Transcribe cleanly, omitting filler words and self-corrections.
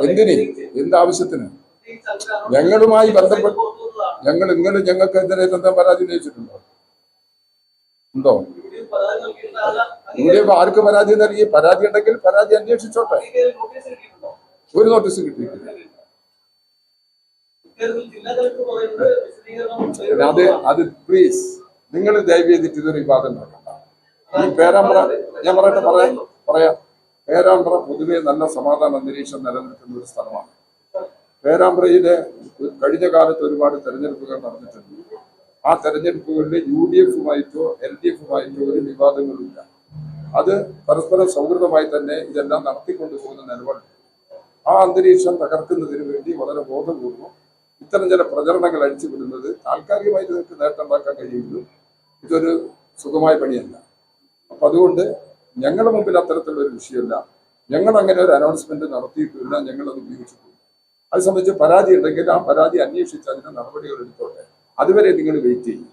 എന്തിന്? എന്താവശ്യത്തിന്? ഞങ്ങളുമായി ബന്ധപ്പെട്ട് ഞങ്ങൾക്കെതിരെ എന്താ പരാതി ഉന്നയിച്ചിട്ടുണ്ടോ? ഉണ്ടോ? യു.ഡി.എഫ് ആർക്ക് പരാതി നൽകി? പരാതി ഉണ്ടെങ്കിൽ പരാതി അന്വേഷിച്ചോട്ടെ. ഒരു നോട്ടീസ് കിട്ടിയിട്ടില്ല. അത് പ്ലീസ് നിങ്ങൾ ദയവ് ചെയ്തിട്ട് ഇതൊരു വിവാദം നടക്കണ്ട. ഈ പേരാമ്പ്ര ഞാൻ പറയാം പേരാമ്പ്ര പൊതുവെ നല്ല സമാധാന അന്തരീക്ഷം നിലനിൽക്കുന്ന ഒരു സ്ഥലമാണ്. പേരാമ്പ്രയിലെ കഴിഞ്ഞ കാലത്ത് ഒരുപാട് തെരഞ്ഞെടുപ്പുകൾ നടന്നിട്ടുണ്ട്. ആ തെരഞ്ഞെടുപ്പുകളിൽ യു.ഡി.എഫുമായിട്ടോ എൽ.ഡി.എഫുമായിട്ടോ ഒരു വിവാദങ്ങളുമില്ല. അത് പരസ്പര സൗഹൃദമായി തന്നെ ഇതെല്ലാം നടത്തിക്കൊണ്ടു പോകുന്ന നിലപാടുണ്ട്. ആ അന്തരീക്ഷം തകർക്കുന്നതിന് വേണ്ടി വളരെ ബോധപൂർവം ഇത്തരം ചില പ്രചരണങ്ങൾ അഴിച്ചുവിടുന്നത് താൽക്കാലികമായി നിങ്ങൾക്ക് നേട്ടമുണ്ടാക്കാൻ കഴിയുമെങ്കിലും ഇതൊരു സുഖമായ പണിയല്ല. അപ്പൊ അതുകൊണ്ട് ഞങ്ങളുടെ മുമ്പിൽ അത്തരത്തിലുള്ള ഒരു വിഷയമല്ല. ഞങ്ങൾ അങ്ങനെ ഒരു അനൗൺസ്മെന്റ് നടത്തിയിട്ടില്ല, ഞങ്ങളത് ഉപയോഗിച്ചിട്ടില്ല. അത് സംബന്ധിച്ച് പരാതി ഉണ്ടെങ്കിൽ ആ പരാതി അന്വേഷിച്ച് അതിന് നടപടികൾ എടുത്തോട്ടെ. അതുവരെ നിങ്ങൾ വെയിറ്റ് ചെയ്യും.